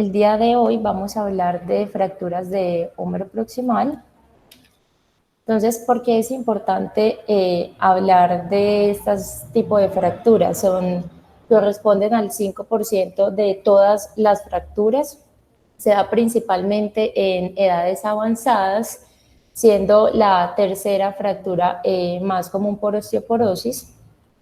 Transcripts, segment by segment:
El día de hoy vamos a hablar de fracturas de húmero proximal. Entonces, ¿por qué es importante hablar de estos tipos de fracturas? Corresponden al 5% de todas las fracturas. Se da principalmente en edades avanzadas, siendo la tercera fractura más común por osteoporosis.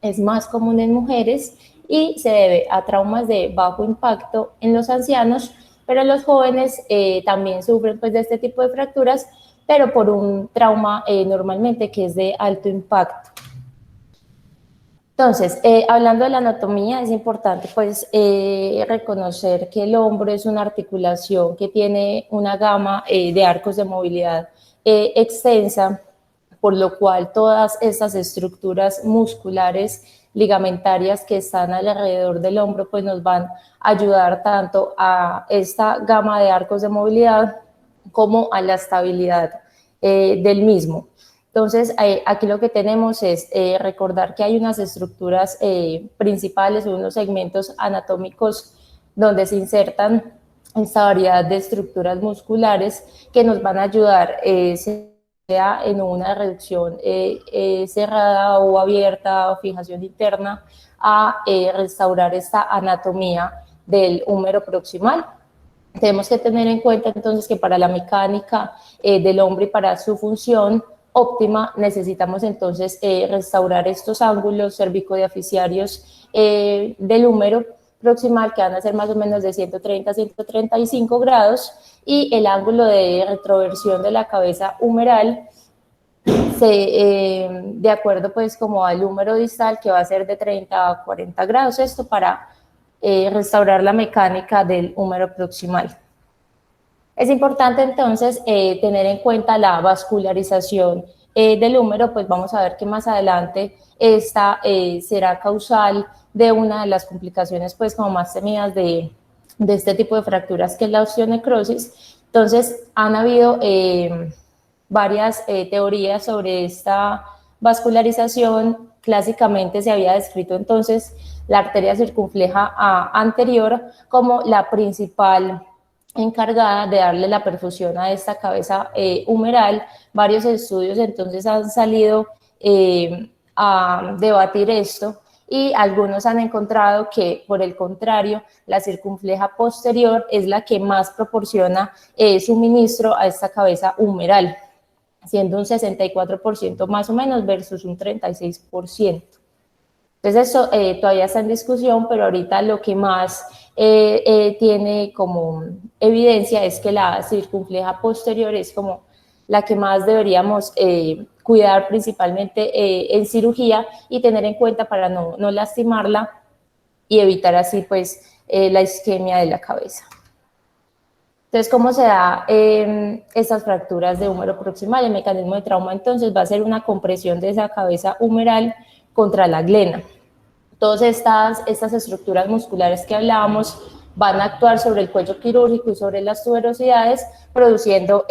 Es más común en mujeres y se debe a traumas de bajo impacto en los ancianos, pero los jóvenes también sufren pues, de este tipo de fracturas, pero por un trauma normalmente que es de alto impacto. Entonces, hablando de la anatomía, es importante pues reconocer que el hombro es una articulación que tiene una gama de arcos de movilidad extensa, por lo cual todas estas estructuras musculares ligamentarias que están alrededor del hombro pues nos van a ayudar tanto a esta gama de arcos de movilidad como a la estabilidad del mismo. Entonces, aquí lo que tenemos es recordar que hay unas estructuras principales, unos segmentos anatómicos donde se insertan esta variedad de estructuras musculares que nos van a ayudar, sea en una reducción cerrada o abierta o fijación interna, a restaurar esta anatomía del húmero proximal. Tenemos que tener en cuenta entonces que para la mecánica del hombro y para su función óptima necesitamos entonces restaurar estos ángulos cervicodiafisiarios del húmero proximal, que van a ser más o menos de 130 a 135 grados, y el ángulo de retroversión de la cabeza humeral de acuerdo pues como al húmero distal, que va a ser de 30 a 40 grados, esto para restaurar la mecánica del húmero proximal. Es importante entonces tener en cuenta la vascularización del húmero, pues vamos a ver que más adelante esta será causal de una de las complicaciones pues como más temidas de este tipo de fracturas, que es la osteonecrosis. Entonces han habido varias teorías sobre esta vascularización. Clásicamente se había descrito entonces la arteria circunfleja anterior como la principal encargada de darle la perfusión a esta cabeza humeral. Varios estudios entonces han salido a debatir esto, y algunos han encontrado que, por el contrario, la circunfleja posterior es la que más proporciona suministro a esta cabeza humeral, siendo un 64% más o menos versus un 36%. Entonces eso todavía está en discusión, pero ahorita lo que más tiene como evidencia es que la circunfleja posterior es como la que más deberíamos cuidar principalmente en cirugía y tener en cuenta para no lastimarla y evitar así pues la isquemia de la cabeza. Entonces, ¿cómo se da estas fracturas de húmero proximal? El mecanismo de trauma entonces va a ser una compresión de esa cabeza humeral contra la glena. Todas estas estructuras musculares que hablábamos van a actuar sobre el cuello quirúrgico y sobre las tuberosidades, produciendo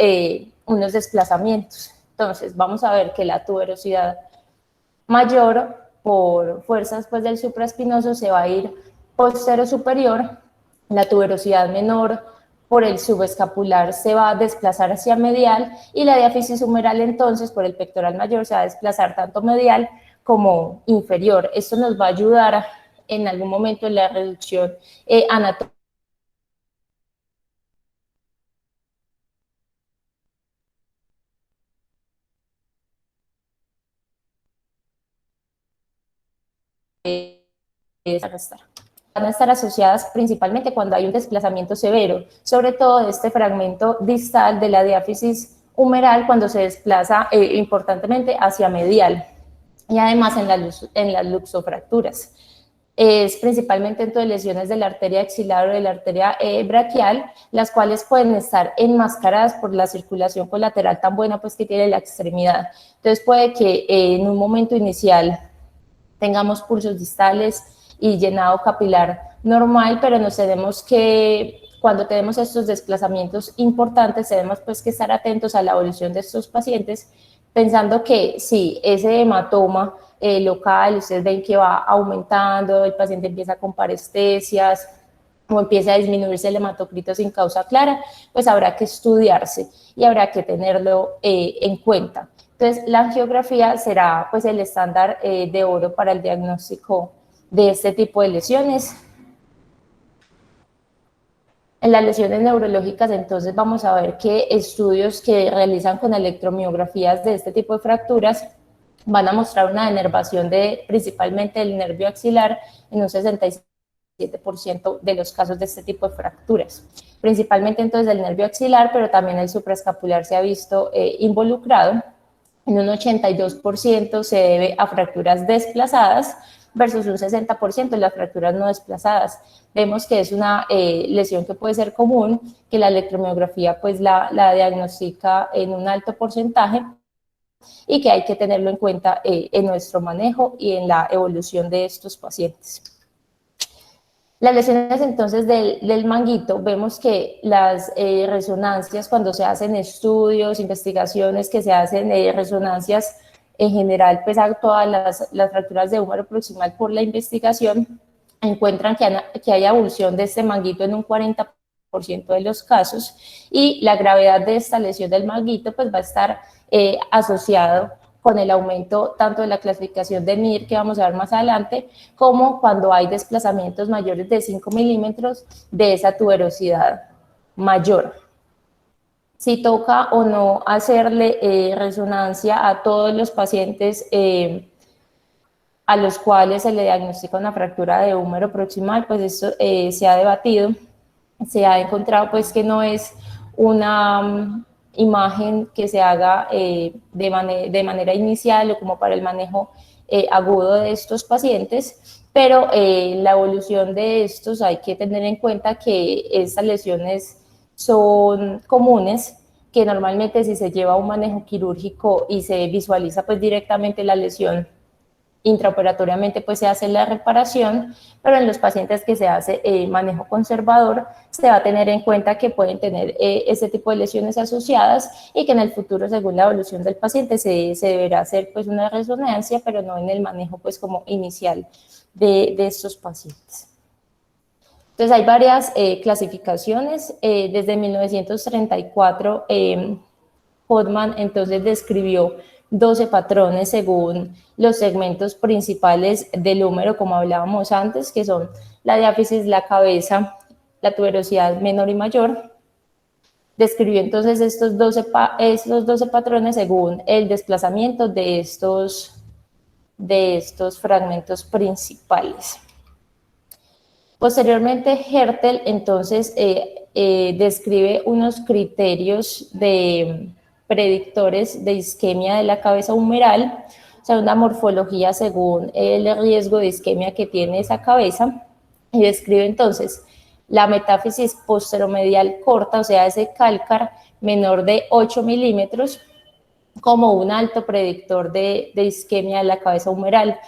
unos desplazamientos. Entonces, vamos a ver que la tuberosidad mayor, por fuerzas pues, del supraespinoso, se va a ir posterior-superior. La tuberosidad menor, por el subescapular, se va a desplazar hacia medial, y la diáfisis humeral entonces por el pectoral mayor se va a desplazar tanto medial como inferior. Esto nos va a ayudar en algún momento en la reducción anatómica van a estar asociadas principalmente cuando hay un desplazamiento severo, sobre todo de este fragmento distal de la diáfisis humeral, cuando se desplaza importantemente hacia medial, y además en las luxofracturas. Es principalmente entonces lesiones de la arteria axilar o de la arteria braquial, las cuales pueden estar enmascaradas por la circulación colateral tan buena pues que tiene la extremidad. Entonces puede que en un momento inicial tengamos pulsos distales y llenado capilar normal, pero nos tenemos que, cuando tenemos estos desplazamientos importantes, tenemos pues que estar atentos a la evolución de estos pacientes, pensando que si ese hematoma local, ustedes ven que va aumentando, el paciente empieza con parestesias, o empieza a disminuirse el hematocrito sin causa clara, pues habrá que estudiarse y habrá que tenerlo en cuenta. Entonces, la angiografía será pues el estándar de oro para el diagnóstico de este tipo de lesiones. En las lesiones neurológicas, entonces, vamos a ver que estudios que realizan con electromiografías de este tipo de fracturas van a mostrar una denervación principalmente del nervio axilar en un 67% de los casos de este tipo de fracturas. Principalmente entonces del nervio axilar, pero también el supraescapular se ha visto involucrado. En un 82% se debe a fracturas desplazadas versus un 60% de las fracturas no desplazadas. Vemos que es una lesión que puede ser común, que la electromiografía pues la diagnostica en un alto porcentaje y que hay que tenerlo en cuenta en nuestro manejo y en la evolución de estos pacientes. Las lesiones entonces del manguito, vemos que las resonancias, cuando se hacen estudios, investigaciones que se hacen, resonancias en general, pues a todas las fracturas de húmero proximal por la investigación, encuentran que hay avulsión de este manguito en un 40% de los casos, y la gravedad de esta lesión del manguito pues va a estar asociado con el aumento tanto de la clasificación de MIR, que vamos a ver más adelante, como cuando hay desplazamientos mayores de 5 milímetros de esa tuberosidad mayor. Si toca o no hacerle resonancia a todos los pacientes a los cuales se le diagnostica una fractura de húmero proximal, pues esto se ha debatido, se ha encontrado pues que no es una imagen que se haga de manera inicial o como para el manejo agudo de estos pacientes, pero la evolución de estos hay que tener en cuenta que estas lesiones son comunes, que normalmente si se lleva un manejo quirúrgico y se visualiza pues directamente la lesión intraoperatoriamente, pues se hace la reparación, pero en los pacientes que se hace manejo conservador, se va a tener en cuenta que pueden tener ese tipo de lesiones asociadas y que en el futuro, según la evolución del paciente, se deberá hacer pues una resonancia, pero no en el manejo pues como inicial de estos pacientes. Entonces hay varias clasificaciones. Desde 1934, Hodgman entonces describió 12 patrones según los segmentos principales del húmero, como hablábamos antes, que son la diáfisis, la cabeza, la tuberosidad menor y mayor. Describió entonces estos 12 patrones según el desplazamiento de estos fragmentos principales. Posteriormente, Hertel entonces describe unos criterios predictores de isquemia de la cabeza humeral, o sea, una morfología según el riesgo de isquemia que tiene esa cabeza, y describe entonces la metáfisis posteromedial corta, o sea, ese cálcar menor de 8 milímetros, como un alto predictor de isquemia de la cabeza humeral.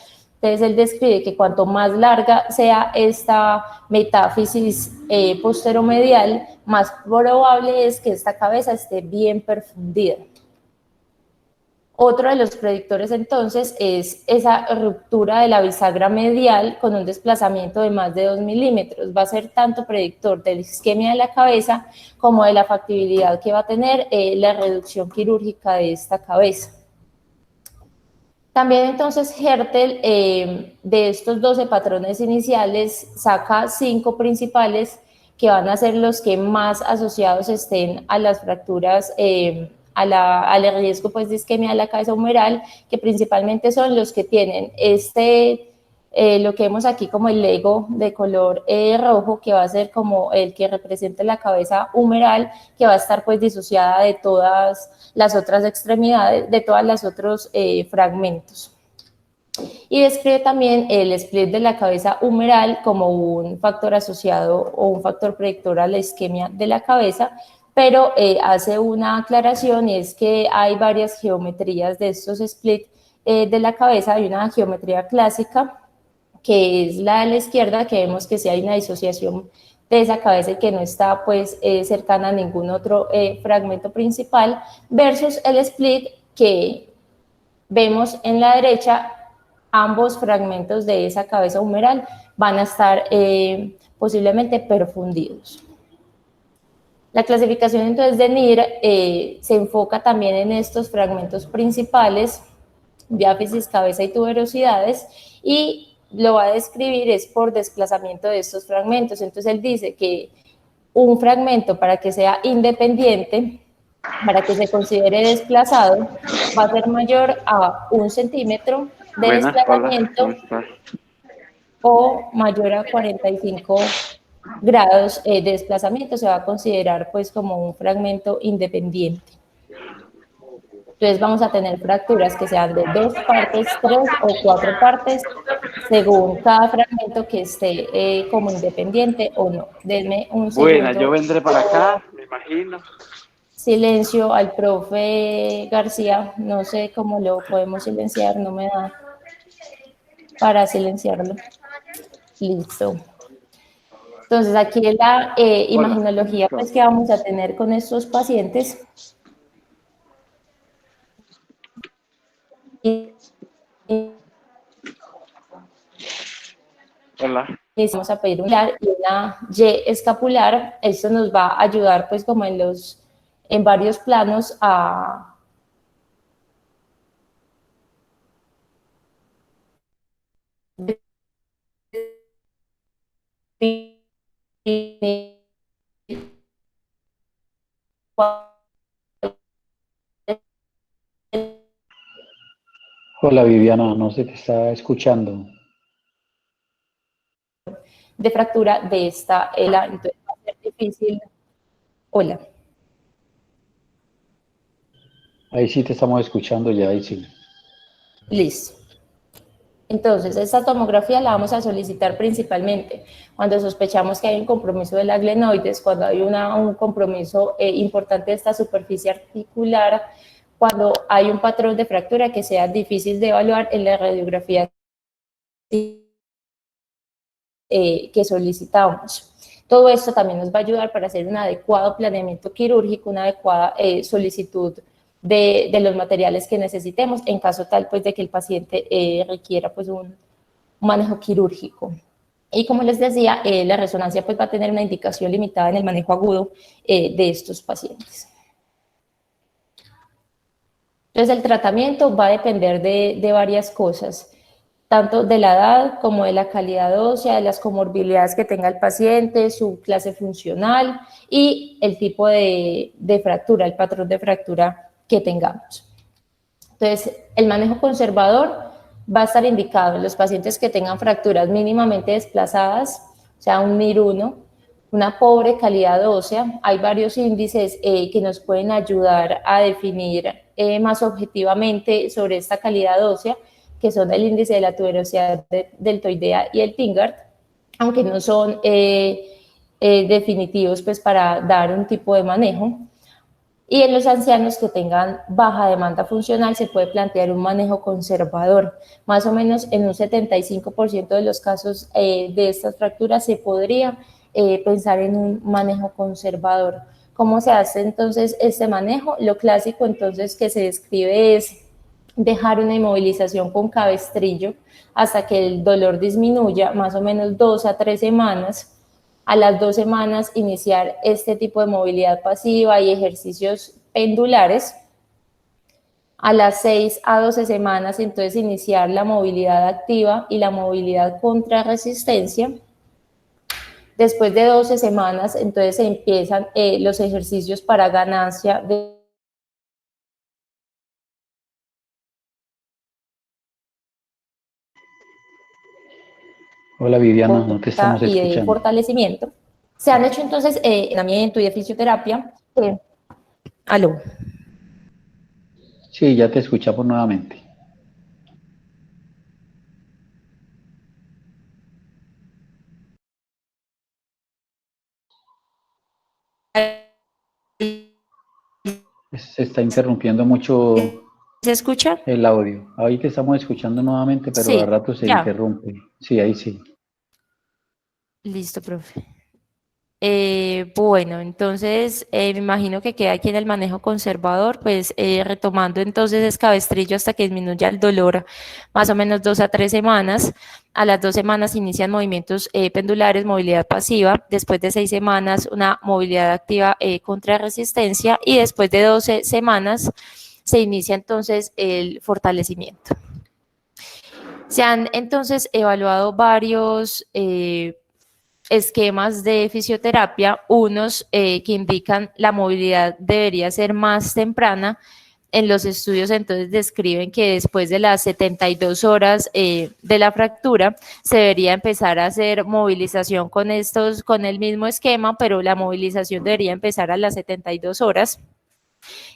Entonces, él describe que cuanto más larga sea esta metáfisis posteromedial, más probable es que esta cabeza esté bien perfundida. Otro de los predictores entonces es esa ruptura de la bisagra medial con un desplazamiento de más de 2 milímetros. Va a ser tanto predictor de la isquemia de la cabeza como de la factibilidad que va a tener la reducción quirúrgica de esta cabeza. También entonces Hertel de estos 12 patrones iniciales saca 5 principales que van a ser los que más asociados estén a las fracturas, al riesgo pues, de isquemia de la cabeza humeral, que principalmente son los que tienen lo que vemos aquí como el Lego de color rojo, que va a ser como el que representa la cabeza humeral, que va a estar pues disociada de todas las otras extremidades, de todos los otros fragmentos. Y describe también el split de la cabeza humeral como un factor asociado o un factor predictor a la isquemia de la cabeza, pero hace una aclaración, y es que hay varias geometrías de estos splits de la cabeza. Hay una geometría clásica, que es la de la izquierda, que vemos que sí hay una disociación de esa cabeza y que no está pues cercana a ningún otro fragmento principal, versus el split que vemos en la derecha, ambos fragmentos de esa cabeza humeral van a estar posiblemente perfundidos. La clasificación entonces de NIR se enfoca también en estos fragmentos principales, diáfisis, cabeza y tuberosidades, y lo va a describir es por desplazamiento de estos fragmentos. Entonces él dice que un fragmento, para que sea independiente, para que se considere desplazado, va a ser mayor a 1 centímetro de Buenas, hola, ¿cómo desplazamiento estás? o mayor a 45 grados de desplazamiento, se va a considerar pues como un fragmento independiente. Entonces vamos a tener fracturas que sean de 2 partes, 3 o 4 partes, según cada fragmento que esté como independiente o no. Denme un Buenas, yo segundo. vendré para acá, me imagino. Silencio al profe García, no sé cómo lo podemos silenciar, no me da para silenciarlo. Listo. Entonces aquí es la Hola, imaginología pues, que vamos a tener con estos pacientes. Y hola. vamos a pedir un y una Y escapular. Esto nos va a ayudar pues como en varios planos a Hola Viviana, no se te está escuchando. de fractura de esta ELA, entonces va a ser difícil. Hola. Ahí sí te estamos escuchando ya, ahí sí. Listo. Entonces, esta tomografía la vamos a solicitar principalmente cuando sospechamos que hay un compromiso de la glenoides, cuando hay un compromiso importante de esta superficie articular, cuando hay un patrón de fractura que sea difícil de evaluar en la radiografía que solicitamos. Todo esto también nos va a ayudar para hacer un adecuado planeamiento quirúrgico, una adecuada solicitud de los materiales que necesitemos en caso tal pues de que el paciente requiera pues un manejo quirúrgico. Y como les decía, la resonancia pues va a tener una indicación limitada en el manejo agudo de estos pacientes. Entonces el tratamiento va a depender de varias cosas, tanto de la edad como de la calidad ósea, de las comorbilidades que tenga el paciente, su clase funcional y el tipo de fractura, el patrón de fractura que tengamos. Entonces, el manejo conservador va a estar indicado en los pacientes que tengan fracturas mínimamente desplazadas, o sea, un NIR1, una pobre calidad ósea. Hay varios índices que nos pueden ayudar a definir más objetivamente sobre esta calidad ósea, que son el índice de la tuberosidad deltoidea y el Pingard, aunque no son definitivos pues, para dar un tipo de manejo. Y en los ancianos que tengan baja demanda funcional se puede plantear un manejo conservador. Más o menos en un 75% de los casos de estas fracturas se podría pensar en un manejo conservador. ¿Cómo se hace entonces este manejo? Lo clásico entonces que se describe es dejar una inmovilización con cabestrillo hasta que el dolor disminuya, más o menos 2 a 3 semanas. A las 2 semanas iniciar este tipo de movilidad pasiva y ejercicios pendulares. A las 6 a 12 semanas entonces iniciar la movilidad activa y la movilidad contra resistencia. Después de 12 semanas entonces se empiezan los ejercicios para ganancia de Hola Viviana, no te estamos y de escuchando. fortalecimiento. Se han hecho entonces entrenamiento y de fisioterapia. Aló. Sí, ya te escuchamos nuevamente. Se está interrumpiendo mucho ¿Se escucha? el audio. Ahí te estamos escuchando nuevamente, pero a Sí, rato se ya. interrumpe. Sí, ahí sí. Listo, profe. Bueno, entonces me imagino que queda aquí en el manejo conservador, pues retomando entonces escabestrillo hasta que disminuya el dolor, más o menos 2 a 3 semanas. A las 2 semanas inician movimientos pendulares, movilidad pasiva. Después de 6 semanas, una movilidad activa contra resistencia. Y después de 12 semanas se inicia entonces el fortalecimiento. Se han entonces evaluado varios esquemas de fisioterapia, unos que indican la movilidad debería ser más temprana. En los estudios entonces describen que después de las 72 horas de la fractura se debería empezar a hacer movilización con el mismo esquema, pero la movilización debería empezar a las 72 horas.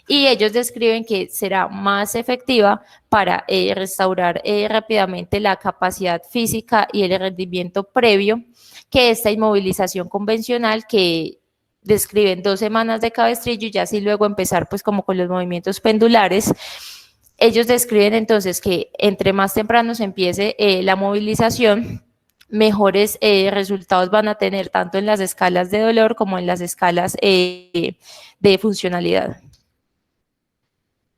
Y ellos describen que será más efectiva para restaurar rápidamente la capacidad física y el rendimiento previo que esta inmovilización convencional que describen 2 semanas de cabestrillo y ya así luego empezar pues como con los movimientos pendulares. Ellos describen entonces que entre más temprano se empiece la movilización, mejores resultados van a tener tanto en las escalas de dolor como en las escalas de funcionalidad.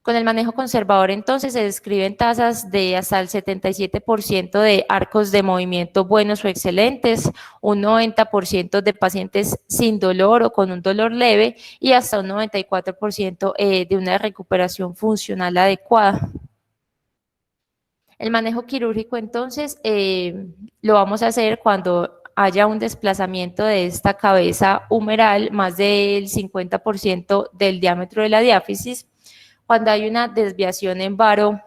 Con el manejo conservador, entonces, se describen tasas de hasta el 77% de arcos de movimiento buenos o excelentes, un 90% de pacientes sin dolor o con un dolor leve y hasta un 94% de una recuperación funcional adecuada. El manejo quirúrgico, entonces, lo vamos a hacer cuando haya un desplazamiento de esta cabeza humeral más del 50% del diámetro de la diáfisis. Cuando hay una desviación en varo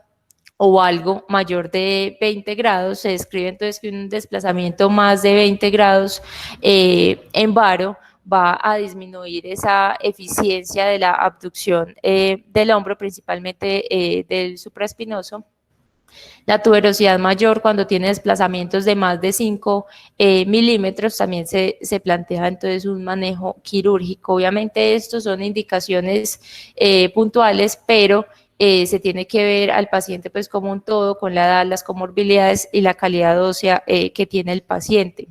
o algo mayor de 20 grados, se describe entonces que un desplazamiento más de 20 grados en varo va a disminuir esa eficiencia de la abducción del hombro, principalmente del supraespinoso. La tuberosidad mayor, cuando tiene desplazamientos de más de 5 milímetros, también se plantea entonces un manejo quirúrgico. Obviamente estos son indicaciones puntuales, pero se tiene que ver al paciente pues como un todo, con la edad, las comorbilidades y la calidad ósea que tiene el paciente.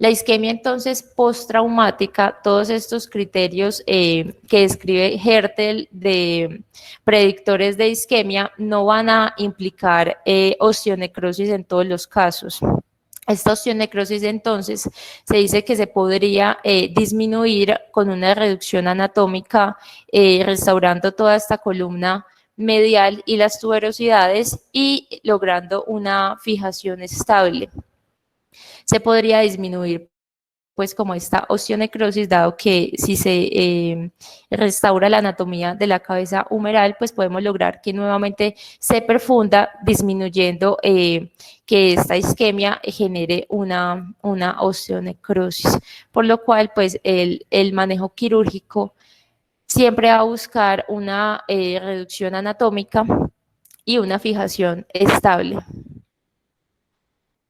La isquemia entonces postraumática, todos estos criterios que describe Hertel de predictores de isquemia no van a implicar osteonecrosis en todos los casos. Esta osteonecrosis entonces se dice que se podría disminuir con una reducción anatómica, restaurando toda esta columna medial y las tuberosidades y logrando una fijación estable. Se podría disminuir pues como esta osteonecrosis, dado que si se restaura la anatomía de la cabeza humeral, pues podemos lograr que nuevamente se perfunda, disminuyendo que esta isquemia genere una osteonecrosis, por lo cual pues el manejo quirúrgico siempre va a buscar una reducción anatómica y una fijación estable.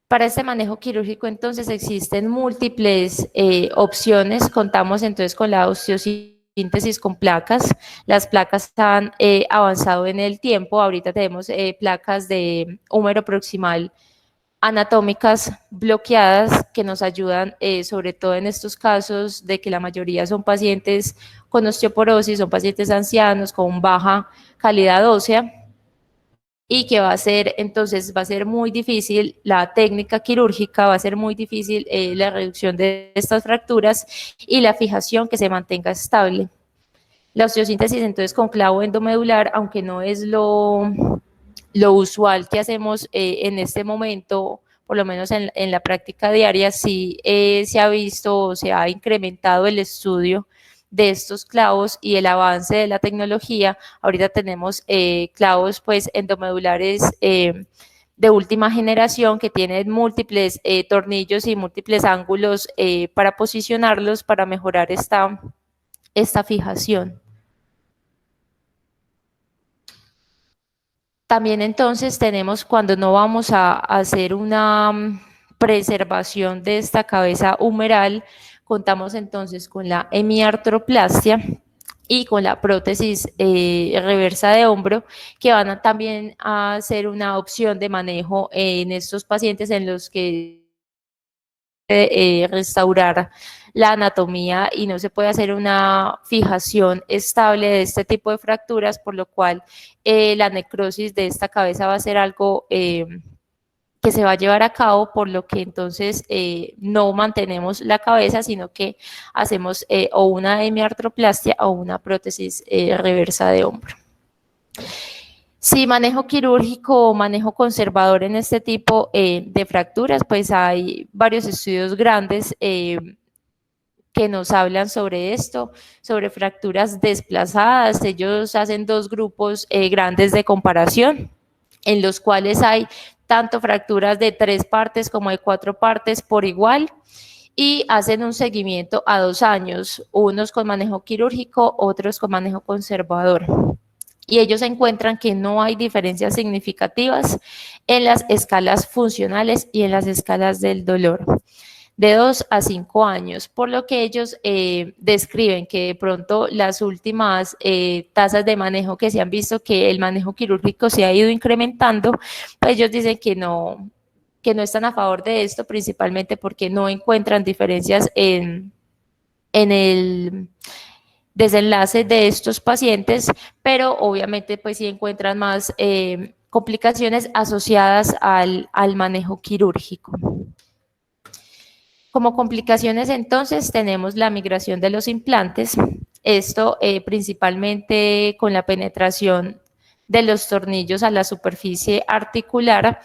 Para este manejo quirúrgico, entonces, existen múltiples opciones. Contamos entonces con la osteosíntesis con placas. Las placas han avanzado en el tiempo. Ahorita tenemos placas de húmero proximal anatómicas bloqueadas que nos ayudan, sobre todo en estos casos de que la mayoría son pacientes con osteoporosis, son pacientes ancianos con baja calidad ósea, y que va a ser, entonces va a ser muy difícil la técnica quirúrgica, va a ser muy difícil la reducción de estas fracturas y la fijación que se mantenga estable. La osteosíntesis entonces con clavo endomedular, aunque no es lo usual que hacemos en este momento, por lo menos en la práctica diaria, sí se ha visto, se ha incrementado el estudio de estos clavos y el avance de la tecnología. Ahorita tenemos clavos pues endomedulares de última generación que tienen múltiples tornillos y múltiples ángulos para posicionarlos para mejorar esta fijación. También entonces tenemos cuando no vamos a hacer una preservación de esta cabeza humeral, contamos entonces con la hemiartroplastia y con la prótesis reversa de hombro, que van a también a ser una opción de manejo en estos pacientes en los que restaurar la anatomía y no se puede hacer una fijación estable de este tipo de fracturas, por lo cual la necrosis de esta cabeza va a ser algo que se va a llevar a cabo, por lo que entonces no mantenemos la cabeza, sino que hacemos o una hemiartroplastia o una prótesis reversa de hombro. Si manejo quirúrgico o manejo conservador en este tipo de fracturas, pues hay varios estudios grandes que nos hablan sobre esto, sobre fracturas desplazadas. Ellos hacen dos grupos grandes de comparación, en los cuales hay tanto fracturas de 3 partes como de 4 partes por igual, y hacen un seguimiento a 2 años, unos con manejo quirúrgico, otros con manejo conservador. Y ellos encuentran que no hay diferencias significativas en las escalas funcionales y en las escalas del dolor, de 2 a 5 años, por lo que ellos describen que de pronto las últimas tasas de manejo que se han visto, que el manejo quirúrgico se ha ido incrementando, pues ellos dicen que no están a favor de esto, principalmente porque no encuentran diferencias en el desenlace de estos pacientes, pero obviamente pues sí encuentran más complicaciones asociadas al manejo quirúrgico. Como complicaciones entonces tenemos la migración de los implantes, esto principalmente con la penetración de los tornillos a la superficie articular.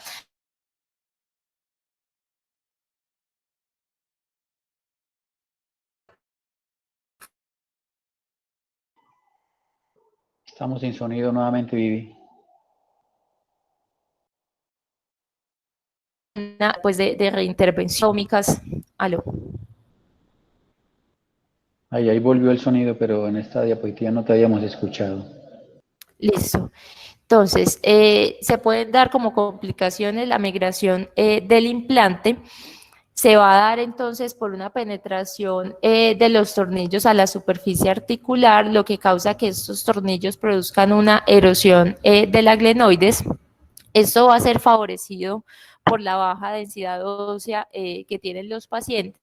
Estamos sin sonido nuevamente, Vivi. Pues de reintervención. Aló. Ahí volvió el sonido, pero en esta diapositiva no te habíamos escuchado. Listo. Entonces, se pueden dar como complicaciones la migración del implante. Se va a dar entonces por una penetración de los tornillos a la superficie articular, lo que causa que estos tornillos produzcan una erosión de la glenoides. Esto va a ser favorecido por la baja densidad ósea que tienen los pacientes.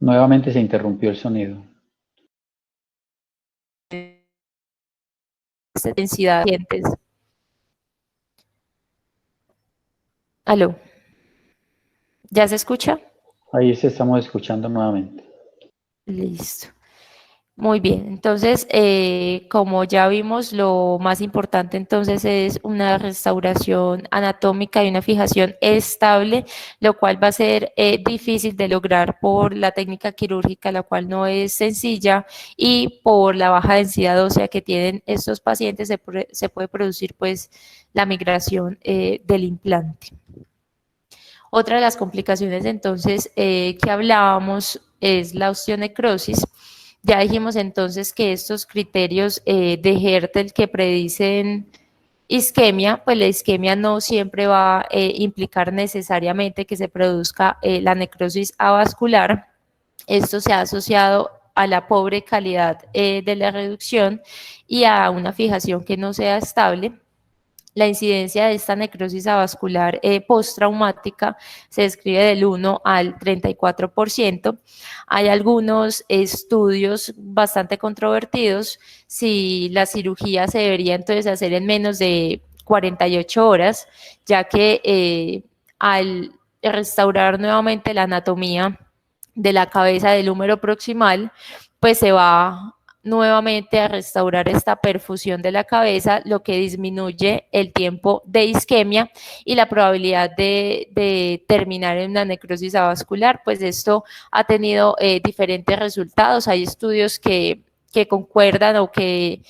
Nuevamente se interrumpió el sonido. Densidad de pacientes. Aló. ¿Ya se escucha? Ahí se estamos escuchando nuevamente. Listo. Muy bien, entonces, como ya vimos, lo más importante entonces es una restauración anatómica y una fijación estable, lo cual va a ser difícil de lograr por la técnica quirúrgica, la cual no es sencilla, y por la baja densidad ósea que tienen estos pacientes se puede producir pues la migración del implante. Otra de las complicaciones entonces que hablábamos es la osteonecrosis. Ya dijimos entonces que estos criterios de Hertel que predicen isquemia, pues la isquemia no siempre va a implicar necesariamente que se produzca la necrosis avascular. Esto se ha asociado a la pobre calidad de la reducción y a una fijación que no sea estable. La incidencia de esta necrosis avascular postraumática se describe del 1 al 34%. Hay algunos estudios bastante controvertidos si la cirugía se debería entonces hacer en menos de 48 horas, ya que al restaurar nuevamente la anatomía de la cabeza del húmero proximal, pues se va nuevamente a restaurar esta perfusión de la cabeza, lo que disminuye el tiempo de isquemia y la probabilidad de terminar en una necrosis avascular. Pues esto ha tenido diferentes resultados. Hay estudios que concuerdan o que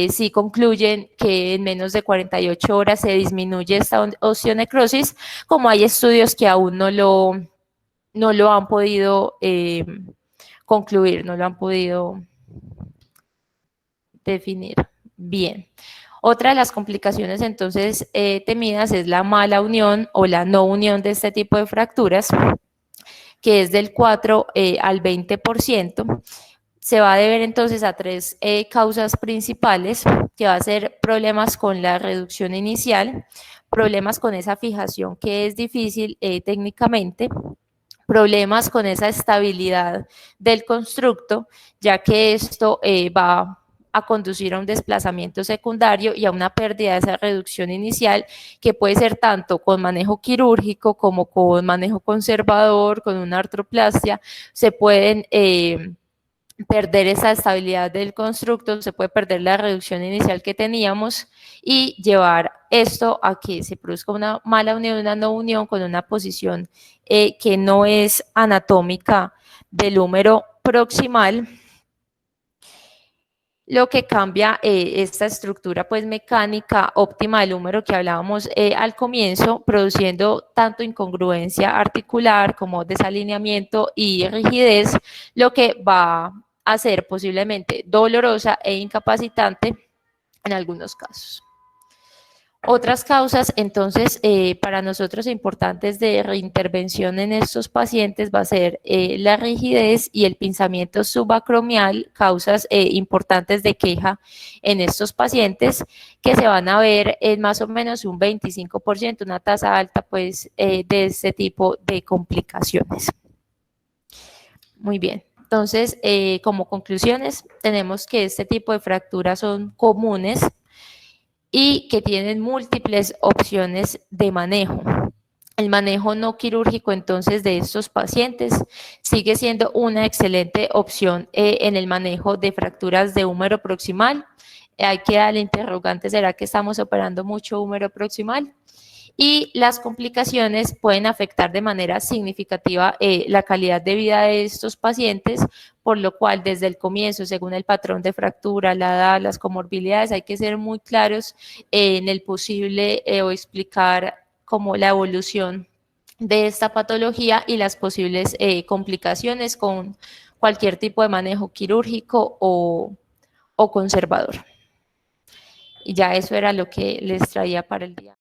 sí concluyen que en menos de 48 horas se disminuye esta osteonecrosis, como hay estudios que aún no lo han podido concluir, no lo han podido definir bien. Otra de las complicaciones entonces temidas es la mala unión o la no unión de este tipo de fracturas, que es del 4 al 20%. se va a deber entonces a tres causas principales, que va a ser problemas con la reducción inicial, problemas con esa fijación que es difícil técnicamente, problemas con esa estabilidad del constructo, ya que esto va a conducir a un desplazamiento secundario y a una pérdida de esa reducción inicial, que puede ser tanto con manejo quirúrgico como con manejo conservador, con una artroplastia. Se pueden perder esa estabilidad del constructo, se puede perder la reducción inicial que teníamos y llevar esto a que se produzca una mala unión, una no unión con una posición que no es anatómica del húmero proximal, lo que cambia esta estructura pues mecánica óptima del húmero que hablábamos al comienzo, produciendo tanto incongruencia articular como desalineamiento y rigidez, lo que va a ser posiblemente dolorosa e incapacitante en algunos casos. Otras causas, entonces, para nosotros importantes de reintervención en estos pacientes va a ser la rigidez y el pinzamiento subacromial, causas importantes de queja en estos pacientes que se van a ver en más o menos un 25%, una tasa alta pues de este tipo de complicaciones. Muy bien. Entonces, como conclusiones, tenemos que este tipo de fracturas son comunes y que tienen múltiples opciones de manejo. El manejo no quirúrgico entonces de estos pacientes sigue siendo una excelente opción en el manejo de fracturas de húmero proximal. Hay que darle interrogante, ¿será que estamos operando mucho húmero proximal? Y las complicaciones pueden afectar de manera significativa la calidad de vida de estos pacientes, por lo cual desde el comienzo, según el patrón de fractura, la edad, las comorbilidades, hay que ser muy claros en el posible o explicar como la evolución de esta patología y las posibles complicaciones con cualquier tipo de manejo quirúrgico o conservador. Y ya eso era lo que les traía para el día.